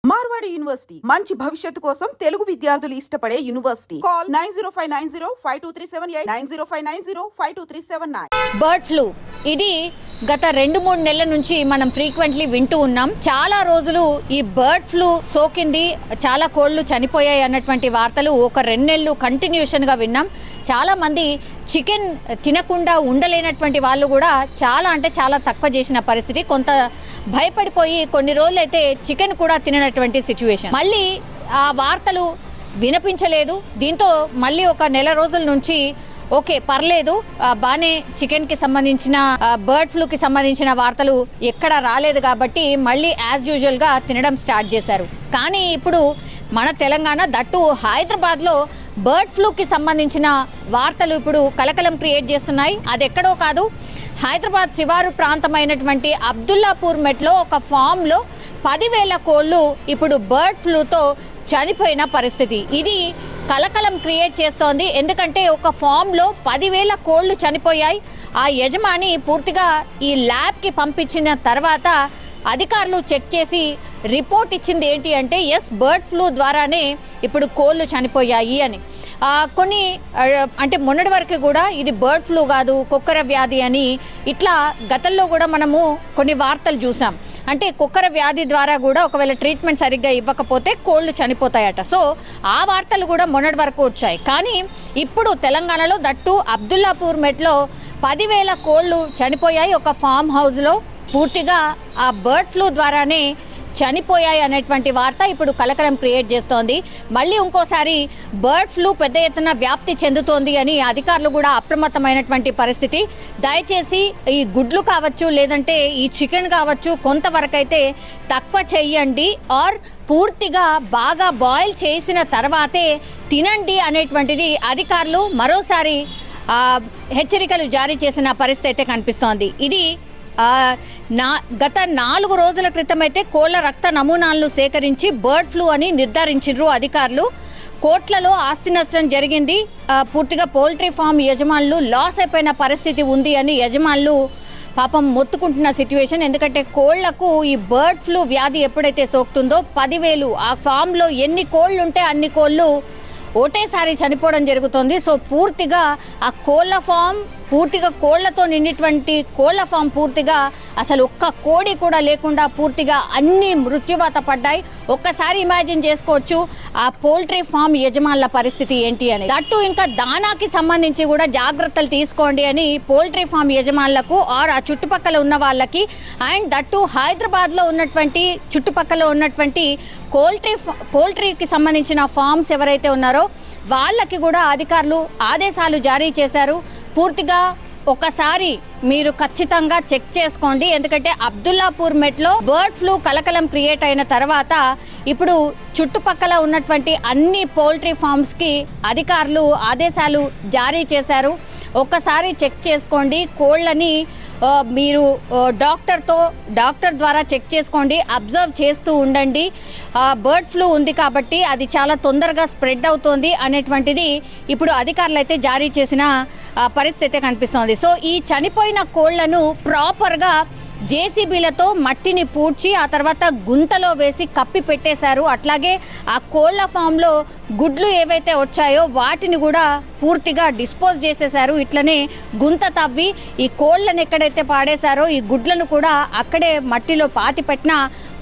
Marwadi university మంచి భవిష్యత్తు కోసం తెలుగు విద్యార్థులు ఇష్టపడే యూనివర్సిటీ. కాల్ 9059052378 9059052379. బర్డ్ ఫ్లూ ఇది గత 2-3 నెలల నుంచి మనం ఫ్రీక్వెంట్లీ వింటూ ఉన్నాం. చాలా రోజులు ఈ బర్డ్ ఫ్లూ సోకింది, చాలా కోళ్లు చనిపోయాయి అన్నటువంటి వార్తలు ఒక 2 నెలలు కంటిన్యూషన్గా విన్నాం. చాలా మంది చికెన్ తినకుండా ఉండలేనటువంటి వాళ్ళు కూడా చాలా తక్కువ చేసిన పరిస్థితి. కొంత భయపడిపోయి కొన్ని రోజులు అయితే చికెన్ కూడా తిననటువంటి సిచ్యువేషన్. మళ్ళీ ఆ వార్తలు వినిపించలేదు. దీంతో మళ్ళీ ఒక నెల రోజుల నుంచి ఓకే పర్లేదు, బాగానే చికెన్కి సంబంధించిన బర్డ్ ఫ్లూకి సంబంధించిన వార్తలు ఎక్కడ రాలేదు కాబట్టి మళ్ళీ యాజ్ యూజువల్గా తినడం స్టార్ట్ చేశారు. కానీ ఇప్పుడు మన తెలంగాణ దట్టు హైదరాబాద్లో బర్డ్ ఫ్లూకి సంబంధించిన వార్తలు ఇప్పుడు కలకలం క్రియేట్ చేస్తున్నాయి. అది ఎక్కడో కాదు, హైదరాబాద్ శివారు ప్రాంతమైనటువంటి అబ్దుల్లాపూర్ మెట్లో ఒక ఫామ్లో 10,000 కోళ్లు ఇప్పుడు బర్డ్ ఫ్లూతో చనిపోయిన పరిస్థితి. ఇది కలకలం క్రియేట్ చేస్తోంది. ఎందుకంటే ఒక ఫామ్లో 10,000 కోళ్లు చనిపోయాయి. ఆ యజమాని పూర్తిగా ఈ ల్యాబ్కి పంపించిన తర్వాత అధికారులు చెక్ చేసి రిపోర్ట్ ఇచ్చింది ఏంటి అంటే బర్డ్ ఫ్లూ ద్వారానే ఇప్పుడు కోళ్లు చనిపోయాయి అని. కొన్ని అంటే మొన్నటి వరకు కూడా ఇది బర్డ్ ఫ్లూ కాదు, కుక్కర వ్యాధి అని ఇట్లా గతంలో కూడా మనము కొన్ని వార్తలు చూసాం. అంటే కుక్కర వ్యాధి ద్వారా కూడా ఒకవేళ ట్రీట్మెంట్ సరిగ్గా ఇవ్వకపోతే కోళ్లు చనిపోతాయట. సో ఆ వార్తలు కూడా మొన్నటి వరకు వచ్చాయి. కానీ ఇప్పుడు తెలంగాణలో దట్టు అబ్దుల్లాపూర్ మెట్లో 10,000 కోళ్లు చనిపోయాయి ఒక ఫామ్ హౌస్లో. పూర్తిగా ఆ బర్డ్ ఫ్లూ ద్వారానే చనిపోయాయి అనేటువంటి వార్త ఇప్పుడు కలకలం క్రియేట్ చేస్తోంది. మళ్ళీ ఇంకోసారి బర్డ్ ఫ్లూ పెద్ద ఎత్తున వ్యాప్తి చెందుతోంది అని అధికారులు కూడా అప్రమత్తమైనటువంటి పరిస్థితి. దయచేసి ఈ గుడ్లు కావచ్చు, లేదంటే ఈ చికెన్ కావచ్చు, కొంతవరకు అయితే తక్కువ చెయ్యండి, ఆర్ పూర్తిగా బాగా బాయిల్ చేసిన తర్వాతే తినండి అనేటువంటిది అధికారులు మరోసారి హెచ్చరికలు జారీ చేసిన పరిస్థితి అయితే కనిపిస్తోంది. ఇది గత 4 రోజుల క్రితం అయితే కోళ్ల రక్త నమూనాలను సేకరించి బర్డ్ ఫ్లూ అని నిర్ధారించారు అధికారులు. కోట్లలో ఆస్తి నష్టం జరిగింది. పూర్తిగా పౌల్ట్రీ ఫామ్ యజమానులు లాస్ అయిపోయిన పరిస్థితి ఉంది అని యజమానులు పాపం మొత్తుకుంటున్న సిచ్యువేషన్. ఎందుకంటే కోళ్లకు ఈ బర్డ్ ఫ్లూ వ్యాధి ఎప్పుడైతే సోకుతుందో 10,000 ఆ ఫామ్లో ఎన్ని కోళ్ళు ఉంటే అన్ని కోళ్ళు ఒకటేసారి చనిపోవడం జరుగుతుంది. సో పూర్తిగా ఆ కోళ్ల ఫామ్ పూర్తిగా కోళ్లతో నిండినటువంటి కోళ్ల ఫామ్ పూర్తిగా అసలు ఒక్క కోడి కూడా లేకుండా పూర్తిగా అన్ని మృత్యువాత పడ్డాయి. ఒక్కసారి ఇమాజిన్ చేసుకోవచ్చు ఆ పౌల్ట్రీ ఫామ్ యజమానుల పరిస్థితి ఏంటి అని. దట్టు ఇంకా దానాకి సంబంధించి కూడా జాగ్రత్తలు తీసుకోండి అని పౌల్ట్రీ ఫామ్ యజమానులకు ఆర్ ఆ చుట్టుపక్కల ఉన్న వాళ్ళకి, అండ్ దట్టు హైదరాబాద్లో ఉన్నటువంటి చుట్టుపక్కల ఉన్నటువంటి పౌల్ట్రీకి సంబంధించిన ఫామ్స్ ఎవరైతే ఉన్నారో వాళ్ళకి కూడా అధికారులు ఆదేశాలు జారీ చేశారు. పూర్తిగా ఒకసారి మీరు ఖచ్చితంగా చెక్ చేసుకోండి. ఎందుకంటే అబ్దుల్లాపూర్ మెట్లో బర్డ్ ఫ్లూ కలకలం క్రియేట్ అయిన తర్వాత ఇప్పుడు చుట్టుపక్కల ఉన్నటువంటి అన్ని పౌల్ట్రీ ఫామ్స్కి అధికారులు ఆదేశాలు జారీ చేశారు. ఒక్కసారి చెక్ చేసుకోండి. కోళ్ళని మీరు డాక్టర్ ద్వారా చెక్ చేసుకోండి, అబ్జర్వ్ చేస్తూ ఉండండి. బర్డ్ ఫ్లూ ఉంది కాబట్టి అది చాలా తొందరగా స్ప్రెడ్ అవుతోంది అనేటువంటిది ఇప్పుడు అధికారులు అయితే జారీ చేసిన పరిస్థితి కనిపిస్తోంది. సో ఈ చనిపోయిన కోళ్లను ప్రాపర్గా జేసీబీలతో మట్టిని పూడ్చి ఆ తర్వాత గుంతలో వేసి కప్పి పెట్టేశారు. అట్లాగే ఆ కోళ్ల ఫామ్లో గుడ్లు ఏవైతే వచ్చాయో వాటిని కూడా పూర్తిగా డిస్పోజ్ చేసేశారు. ఇట్లనే గుంత తవ్వి ఈ కోళ్లను ఎక్కడైతే పాడేశారో ఈ గుడ్లను కూడా అక్కడే మట్టిలో పాతి పెట్టిన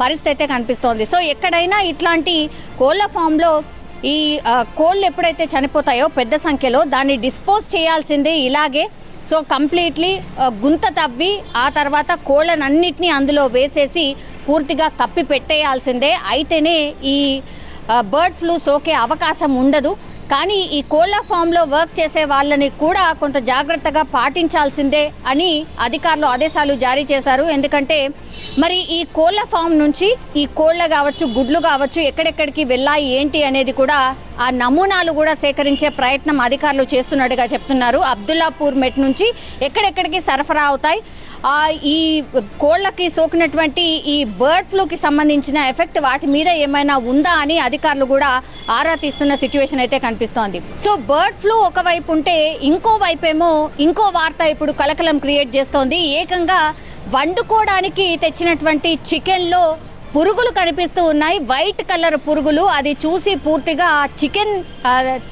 పరిస్థితి అయితే కనిపిస్తోంది. సో ఎక్కడైనా ఇట్లాంటి కోళ్ల ఫామ్లో ఈ కోళ్ళు ఎప్పుడైతే చనిపోతాయో పెద్ద సంఖ్యలో దాన్ని డిస్పోజ్ చేయాల్సిందే ఇలాగే. సో కంప్లీట్లీ గుంత తవ్వి ఆ తర్వాత కోళ్ళనన్నిటినీ అందులో వేసేసి పూర్తిగా కప్పి పెట్టేయాల్సిందే. అయితేనే ఈ బర్డ్ ఫ్లూ సోకే అవకాశం ఉండదు. కానీ ఈ కోళ్ల ఫామ్లో వర్క్ చేసే వాళ్ళని కూడా కొంత జాగ్రత్తగా పాటించాల్సిందే అని అధికారులు ఆదేశాలు జారీ చేశారు. ఎందుకంటే మరి ఈ కోళ్ల ఫామ్ నుంచి ఈ కోళ్ళ కావచ్చు, గుడ్లు కావచ్చు, ఎక్కడెక్కడికి వెళ్ళాయి ఏంటి అనేది కూడా ఆ నమూనాలు కూడా సేకరించే ప్రయత్నం అధికారులు చేస్తున్నట్టుగా చెప్తున్నారు. అబ్దుల్లాపూర్ మెట్ నుంచి ఎక్కడెక్కడికి సరఫరా అవుతాయి, ఈ కోళ్ళకి సోకినటువంటి ఈ బర్డ్ ఫ్లూకి సంబంధించిన ఎఫెక్ట్ వాటి మీద ఏమైనా ఉందా అని అధికారులు కూడా ఆరా తీస్తున్న సిచ్యువేషన్ అయితే కనిపిస్తుంది. కనిపిస్తోంది. సో బర్డ్ ఫ్లూ ఒకవైపు ఉంటే ఇంకో వైపేమో ఇంకో వార్త ఇప్పుడు కలకలం క్రియేట్ చేస్తోంది. ఏకంగా వండుకోవడానికి తెచ్చినటువంటి చికెన్లో పురుగులు కనిపిస్తూ ఉన్నాయి, వైట్ కలర్ పురుగులు. అది చూసి పూర్తిగా చికెన్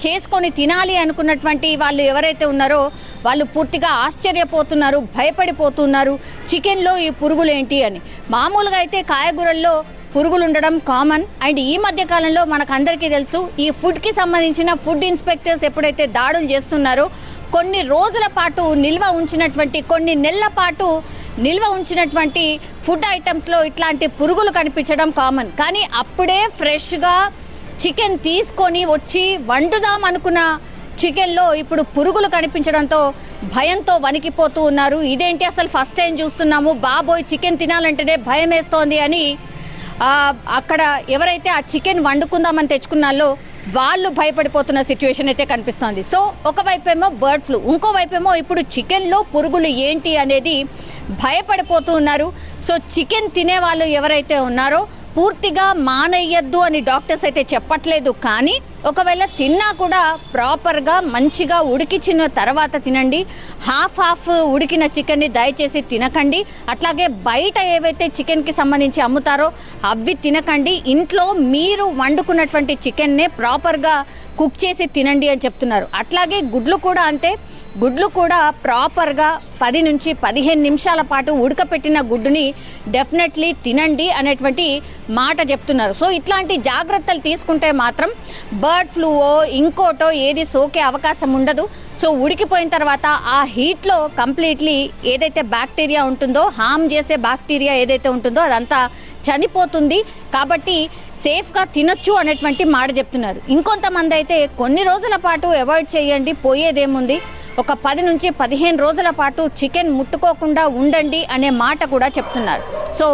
చేసుకొని తినాలి అనుకున్నటువంటి వాళ్ళు ఎవరైతే ఉన్నారో వాళ్ళు పూర్తిగా ఆశ్చర్యపోతున్నారు, భయపడిపోతున్నారు. చికెన్లో ఈ పురుగులు ఏంటి అని. మామూలుగా అయితే కాయగూరల్లో పురుగులు ఉండడం కామన్. అండ్ ఈ మధ్య కాలంలో మనకు అందరికీ తెలుసు, ఈ ఫుడ్కి సంబంధించిన ఫుడ్ ఇన్స్పెక్టర్స్ ఎప్పుడైతే దాడులు చేస్తున్నారో కొన్ని రోజుల పాటు నిల్వ ఉంచినటువంటి, కొన్ని నెలల పాటు నిల్వ ఉంచినటువంటి ఫుడ్ ఐటమ్స్లో ఇట్లాంటి పురుగులు కనిపించడం కామన్. కానీ అప్పుడే ఫ్రెష్గా చికెన్ తీసుకొని వచ్చి వండుదాం అనుకున్న చికెన్లో ఇప్పుడు పురుగులు కనిపించడంతో భయంతో వణికిపోతూ ఉన్నారు. ఇదేంటి అసలు ఫస్ట్ టైం చూస్తున్నాము, బాబోయ్ చికెన్ తినాలంటేనే భయం వేస్తోంది అని అక్కడ ఎవరైతే ఆ చికెన్ వండుకుందామని తెచ్చుకున్నారో వాళ్ళు భయపడిపోతున్న సిచ్యువేషన్ అయితే కనిపిస్తోంది. సో ఒకవైపేమో బర్డ్ ఫ్లూ, ఇంకోవైపేమో ఇప్పుడు చికెన్లో పురుగులు ఏంటి అనేది భయపడిపోతూ ఉన్నారు. సో చికెన్ తినే వాళ్ళు ఎవరైతే ఉన్నారో పూర్తిగా మానేయద్దు అని డాక్టర్స్ అయితే చెప్పట్లేదు. కానీ ఒకవేళ తిన్నా కూడా ప్రాపర్గా మంచిగా ఉడికించిన తర్వాత తినండి. హాఫ్ ఉడికిన చికెన్ని దయచేసి తినకండి. అట్లాగే బయట ఏవైతే చికెన్కి సంబంధించి అమ్ముతారో అవి తినకండి. ఇంట్లో మీరు వండుకున్నటువంటి చికెన్నే ప్రాపర్గా కుక్ చేసి తినండి అని చెప్తున్నారు. అట్లాగే గుడ్లు కూడా అంతే. గుడ్లు కూడా ప్రాపర్గా 10 నుంచి 15 నిమిషాల పాటు ఉడకపెట్టిన గుడ్డుని డెఫినెట్లీ తినండి అనేటువంటి మాట చెప్తున్నారు. సో ఇట్లాంటి జాగ్రత్తలు తీసుకుంటే మాత్రం బర్డ్ ఫ్లూవో ఇంకోటో ఏది సోకే అవకాశం ఉండదు. సో ఉడికిపోయిన తర్వాత ఆ హీట్లో కంప్లీట్లీ ఏదైతే బ్యాక్టీరియా ఉంటుందో, హామ్ చేసే బ్యాక్టీరియా ఏదైతే ఉంటుందో అదంతా చనిపోతుంది. కాబట్టి సేఫ్గా తినొచ్చు అనేటువంటి మాట చెప్తున్నారు. ఇంకొంతమంది అయితే కొన్ని రోజుల పాటు అవాయిడ్ చేయండి, పోయేదేముంది, ఒక 10 నుంచి 15 రోజుల పాటు చికెన్ ముట్టుకోకుండా ఉండండి అనే మాట కూడా చెప్తున్నారు. సో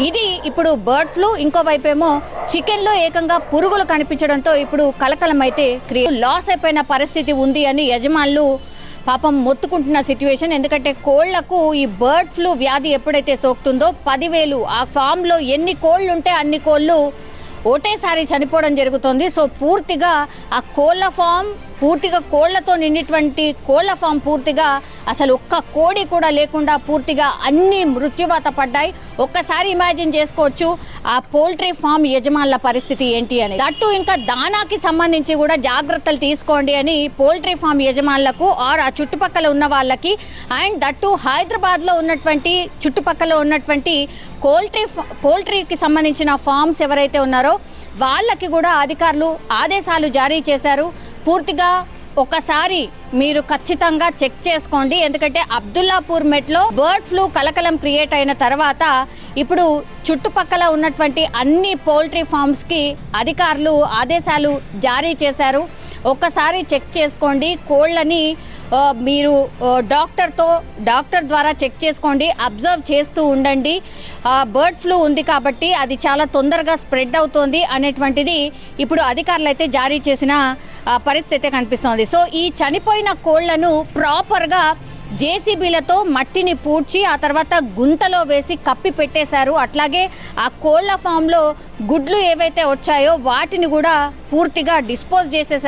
ఇది ఇప్పుడు బర్డ్ ఫ్లూ. ఇంకోవైపేమో చికెన్లో ఏకంగా పురుగులు కనిపించడంతో ఇప్పుడు కలకలం అయితే లాస్ అయిపోయిన పరిస్థితి ఉంది అని యజమానులు పాపం మొత్తుకుంటున్న సిచ్యువేషన్. ఎందుకంటే కోళ్లకు ఈ బర్డ్ ఫ్లూ వ్యాధి ఎప్పుడైతే సోకుతుందో 10,000 ఆ ఫామ్లో ఎన్ని కోళ్ళు ఉంటే అన్ని కోళ్ళు ఒకటేసారి చనిపోవడం జరుగుతుంది. సో పూర్తిగా ఆ కోళ్ళ ఫామ్, పూర్తిగా కోళ్లతో నిండినటువంటి కోళ్ల ఫామ్ పూర్తిగా అసలు ఒక్క కోడి కూడా లేకుండా పూర్తిగా అన్ని మృత్యువాత పడ్డాయి. ఒక్కసారి ఇమాజిన్ చేసుకోవచ్చు ఆ పోల్ట్రీ ఫామ్ యజమానుల పరిస్థితి ఏంటి అని. దట్టు ఇంకా దానాకి సంబంధించి కూడా జాగ్రత్తలు తీసుకోండి అని పోల్ట్రీ ఫామ్ యజమానులకు ఆర్ ఆ చుట్టుపక్కల ఉన్న వాళ్ళకి, అండ్ దట్టు హైదరాబాద్లో ఉన్నటువంటి చుట్టుపక్కల ఉన్నటువంటి పోల్ట్రీకి సంబంధించిన ఫామ్స్ ఎవరైతే ఉన్నారో వాళ్ళకి కూడా అధికారులు ఆదేశాలు జారీ చేశారు. పూర్తిగా ఒకసారి మీరు ఖచ్చితంగా చెక్ చేసుకోండి. ఎందుకంటే అబ్దుల్లాపూర్ మెట్లో బర్డ్ ఫ్లూ కలకలం క్రియేట్ అయిన తర్వాత ఇప్పుడు చుట్టుపక్కల ఉన్నటువంటి అన్ని పోల్ట్రీ ఫామ్స్కి అధికారులు ఆదేశాలు జారీ చేశారు. ఒక్కసారి చెక్ చేసుకోండి. కోళ్ళని మీరు డాక్టర్ ద్వారా చెక్ చేసుకోండి, అబ్జర్వ్ చేస్తూ ఉండండి. బర్డ్ ఫ్లూ ఉంది కాబట్టి అది చాలా తొందరగా స్ప్రెడ్ అవుతోంది అనేటువంటిది ఇప్పుడు అధికారులు అయితే జారీ చేసిన పరిస్థితి కనిపిస్తోంది. సో ఈ చనిపోయిన కోళ్లను ప్రాపర్గా జేసీబీలతో మట్టిని పూడ్చి ఆ తర్వాత గుంతలో వేసి కప్పి పెట్టేశారు. అట్లాగే ఆ కోళ్ల ఫామ్లో గుడ్లు ఏవైతే వచ్చాయో వాటిని కూడా పూర్తిగా డిస్పోజ్ చేసేశారు.